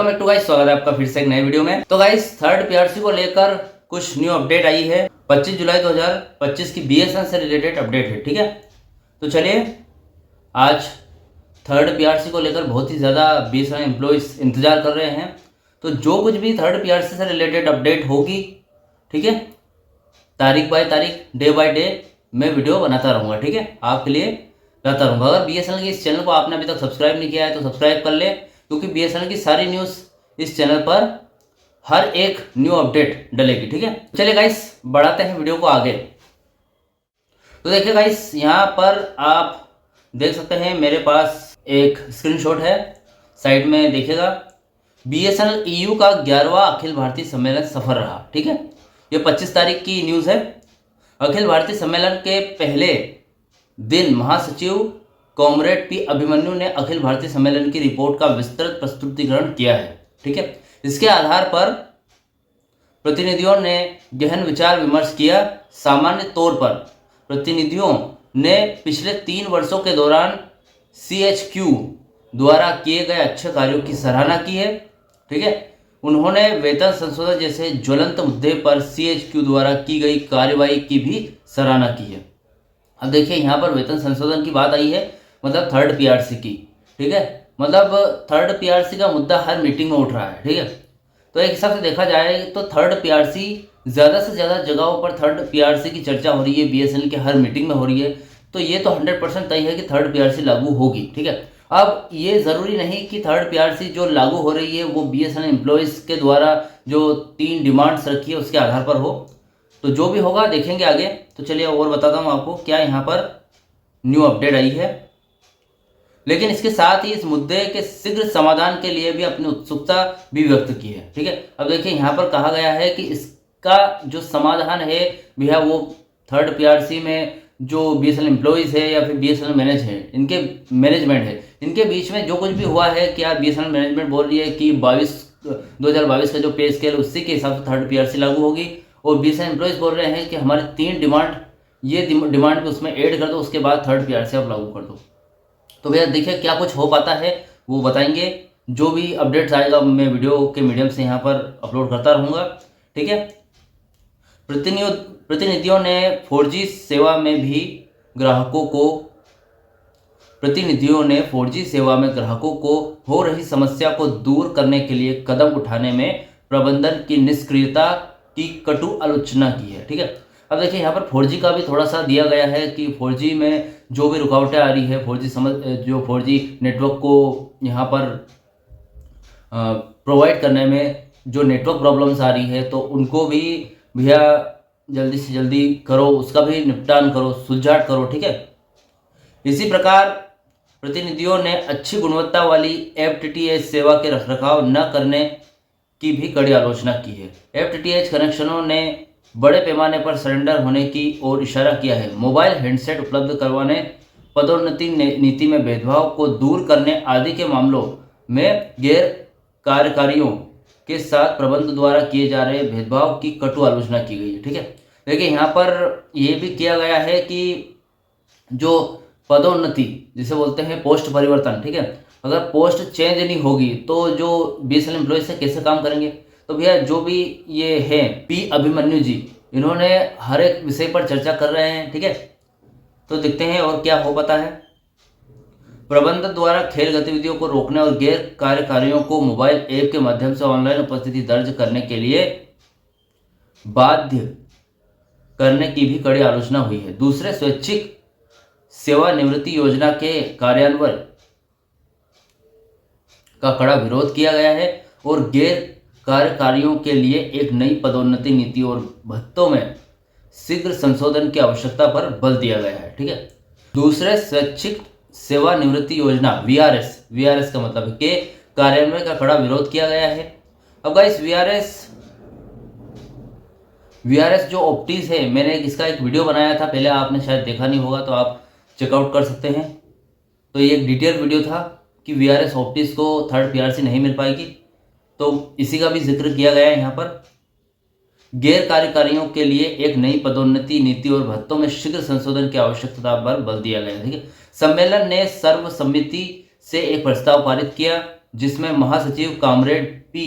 Welcome back to guys, स्वागत है आपका फिर से एक नए वीडियो में। तो गाइस थर्ड पीआरसी को लेकर कुछ न्यू अपडेट आई है। 25 जुलाई 2025 की बीएसएनएल से रिलेटेड अपडेट है, ठीक है। तो चलिए, आज थर्ड पीआरसी को लेकर बहुत ही ज़्यादा बीएसएनएल एम्प्लॉइज इंतजार कर रहे हैं। तो जो कुछ भी थर्ड पीआरसी से रिलेटेड अपडेट होगी, ठीक है, तारीख बाय तारीख, डे बाय डे मैं वीडियो बनाता रहूँगा, ठीक है, आपके लिए लाता रहूँगा। अगर बीएसएनएल के इस चैनल को आपने अभी तक सब्सक्राइब नहीं किया है तो सब्सक्राइब कर ले, क्योंकि बीएसएनएल की सारी न्यूज़ इस चैनल पर हर एक न्यू अपडेट डलेगी, ठीक है। चलिए गाइस, बढ़ाते हैं वीडियो को आगे। तो देखिए गाइस, यहाँ पर आप देख सकते हैं मेरे पास एक स्क्रीनशॉट है, साइड में देखिएगा। बीएसएनएल ईयू का 11वां अखिल भारतीय सम्मेलन सफल रहा, ठीक है। ये 25 तारीख की न्यूज़ है। अखिल भारतीय सम्मेलन के पहले दिन महासचिव कॉमरेड पी अभिमन्यु ने अखिल भारतीय सम्मेलन की रिपोर्ट का विस्तृत प्रस्तुतिकरण किया है, ठीक है। इसके आधार पर प्रतिनिधियों ने गहन विचार विमर्श किया। सामान्य तौर पर प्रतिनिधियों ने पिछले 3 वर्षों के दौरान सीएचक्यू द्वारा किए गए अच्छे कार्यों की सराहना की है, ठीक है। उन्होंने वेतन संशोधन जैसे ज्वलंत मुद्दे पर सीएचक्यू द्वारा की गई कार्रवाई की भी सराहना की है। अब देखिए, यहाँ पर वेतन संशोधन की बात आई है, मतलब थर्ड पीआरसी की, ठीक है। मतलब थर्ड पीआरसी का मुद्दा हर मीटिंग में उठ रहा है, ठीक है। तो एक हिसाब से देखा जाए तो थर्ड पीआरसी ज़्यादा से ज़्यादा जगहों पर थर्ड पीआरसी की चर्चा हो रही है, बीएसएनएल के हर मीटिंग में हो रही है। तो ये तो 100% तय है कि थर्ड पीआरसी लागू होगी, ठीक है। अब ये ज़रूरी नहीं कि थर्ड पीआरसी जो लागू हो रही है वो बीएसएनएल एम्प्लॉयज़ के द्वारा जो 3 डिमांड्स रखी है उसके आधार पर हो। तो जो भी होगा देखेंगे आगे। तो चलिए और बताता हूँ आपको क्या यहाँ पर न्यू अपडेट आई है। लेकिन इसके साथ ही इस मुद्दे के शीघ्र समाधान के लिए भी अपनी उत्सुकता भी व्यक्त की है, ठीक है। अब देखिए, यहाँ पर कहा गया है कि इसका जो समाधान है भैया, वो थर्ड पीआरसी में जो बीएसएनएल एम्प्लॉयज़ है या फिर बीएसएनएल इनके मैनेजमेंट है, इनके बीच में जो कुछ भी हुआ है, क्या बीएसएनएल मैनेजमेंट बोल रही है कि 2022 का जो पे स्केल उसी के हिसाब से थर्ड पीआरसी लागू होगी, और बीएसएनएल एम्प्लॉयज़ बोल रहे हैं कि हमारे 3 डिमांड, ये डिमांड भी उसमें ऐड कर दो, उसके बाद थर्ड पीआरसी आप लागू कर दो। तो भैया देखिए क्या कुछ हो पाता है वो बताएंगे। जो भी अपडेट्स आएगा मैं वीडियो के मीडियम से यहाँ पर अपलोड करता रहूँगा, ठीक है। प्रतिनिधियों ने 4G सेवा में भी ग्राहकों को हो रही समस्या को दूर करने के लिए कदम उठाने में प्रबंधन की निष्क्रियता की कटु आलोचना की है, ठीक है। अब देखिए, यहाँ पर 4G का भी थोड़ा सा दिया गया है कि 4G में जो भी रुकावटें आ रही है, 4G नेटवर्क को यहाँ पर प्रोवाइड करने में जो नेटवर्क प्रॉब्लम्स आ रही है, तो उनको भी भैया जल्दी से जल्दी करो, उसका भी निपटान करो, सुलझाट करो, ठीक है। इसी प्रकार प्रतिनिधियों ने अच्छी गुणवत्ता वाली FTTH सेवा के रखरखाव न करने की भी कड़ी आलोचना की है। FTTH कनेक्शनों ने बड़े पैमाने पर सरेंडर होने की ओर इशारा किया है। मोबाइल हैंडसेट उपलब्ध करवाने, पदोन्नति नीति में भेदभाव को दूर करने आदि के मामलों में गैर कार्यकारियों के साथ प्रबंध द्वारा किए जा रहे भेदभाव की कटु आलोचना की गई है, ठीक है। देखिए, यहाँ पर यह भी किया गया है कि जो पदोन्नति जिसे बोलते हैं पोस्ट परिवर्तन, ठीक है, अगर पोस्ट चेंज नहीं होगी तो जो बीएसएनएल एम्प्लॉयज से कैसे काम करेंगे। तो भैया जो भी ये है पी अभिमन्यु जी, इन्होंने हर एक विषय पर चर्चा कर रहे हैं, ठीक है। तो देखते हैं और क्या हो पाता है। प्रबंधन द्वारा खेल गतिविधियों को रोकने और गैर कार्यकारियों को मोबाइल ऐप के माध्यम से ऑनलाइन उपस्थिति दर्ज करने के लिए बाध्य करने की भी कड़ी आलोचना हुई है। दूसरे, स्वैच्छिक सेवानिवृत्ति योजना के कार्यान्वयन का कड़ा विरोध किया गया है और गैर कार्यकारियों के लिए एक नई पदोन्नति नीति और भत्तों में शीघ्र संशोधन की आवश्यकता पर बल दिया गया है, ठीक है। दूसरे, स्वैच्छिक सेवानिवृत्ति योजना वीआरएस का मतलब है कि कार्यान्वयन का कड़ा विरोध किया गया है। अब गाइस, वीआरएस जो ऑप्टीज है, मैंने इसका एक वीडियो बनाया था पहले, आपने शायद देखा नहीं होगा तो आप चेकआउट कर सकते हैं। तो ये एक डिटेल वीडियो था कि वीआरएस ऑप्टीज को थर्ड पीआरसी नहीं मिल पाएगी, तो इसी का भी जिक्र किया गया है यहाँ पर। गैर कार्यकारियों के लिए एक नई पदोन्नति नीति और भत्तों में शीघ्र संशोधन की आवश्यकता पर बल दिया गया है, ठीक है। सम्मेलन ने सर्वसम्मति से एक प्रस्ताव पारित किया जिसमें महासचिव कामरेड पी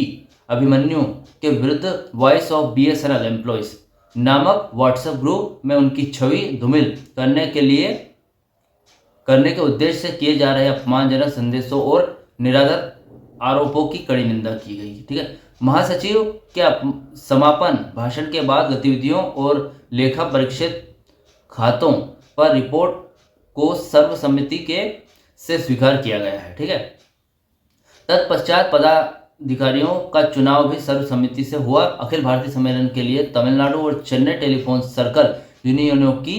अभिमन्यु के विरुद्ध वॉइस ऑफ BSNL एम्प्लॉयज नामक व्हाट्सएप ग्रुप में उनकी छवि धूमिल करने के उद्देश्य से किए जा रहे अपमानजनक संदेशों और निराधार आरोपों की कड़ी निंदा की गई। ठीक है, महासचिव के समापन भाषण के बाद गतिविधियों और लेखा परीक्षित खातों पर रिपोर्ट को सर्वसम्मति से स्वीकार किया गया है। ठीक है, तत्पश्चात पदाधिकारियों का चुनाव भी सर्वसम्मति से हुआ। अखिल भारतीय सम्मेलन के लिए तमिलनाडु और चेन्नई टेलीफोन सर्कल यूनियनों की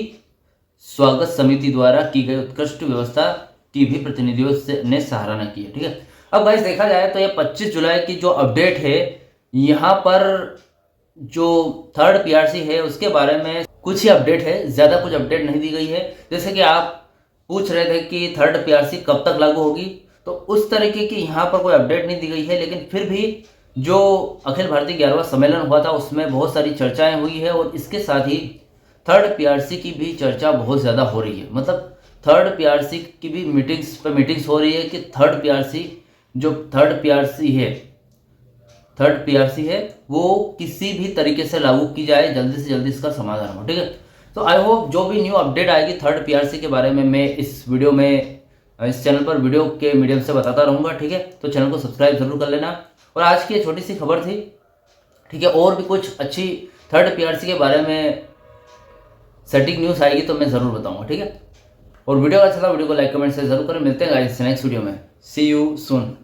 स्वागत समिति द्वारा की गई उत्कृष्ट व्यवस्था की भी प्रतिनिधियों ने सराहना की है। ठीक है, अब गाइस देखा जाए तो ये 25 जुलाई की जो अपडेट है, यहाँ पर जो थर्ड PRC है उसके बारे में कुछ ही अपडेट है, ज़्यादा कुछ अपडेट नहीं दी गई है। जैसे कि आप पूछ रहे थे कि थर्ड PRC कब तक लागू होगी, तो उस तरीके की यहाँ पर कोई अपडेट नहीं दी गई है। लेकिन फिर भी जो अखिल भारतीय 11वां सम्मेलन हुआ था उसमें बहुत सारी चर्चाएं हुई है और इसके साथ ही थर्ड PRC की भी चर्चा बहुत ज़्यादा हो रही है। मतलब थर्ड PRC की भी मीटिंग्स हो रही है कि थर्ड PRC है वो किसी भी तरीके से लागू की जाए, जल्दी से जल्दी इसका समाधान हो। ठीक है, तो आई होप जो भी न्यू अपडेट आएगी थर्ड PRC के बारे में मैं इस चैनल पर वीडियो के मीडियम से बताता रहूँगा। ठीक है, तो चैनल को सब्सक्राइब जरूर कर लेना। और आज की छोटी सी खबर थी। ठीक है, और भी कुछ अच्छी थर्ड PRC के बारे में सटीक न्यूज़ आएगी तो मैं ज़रूर बताऊँगा। ठीक है, और वीडियो अच्छा था वीडियो को लाइक कमेंट से जरूर करें। मिलते हैं गाइस नेक्स्ट वीडियो में। सी यू सून।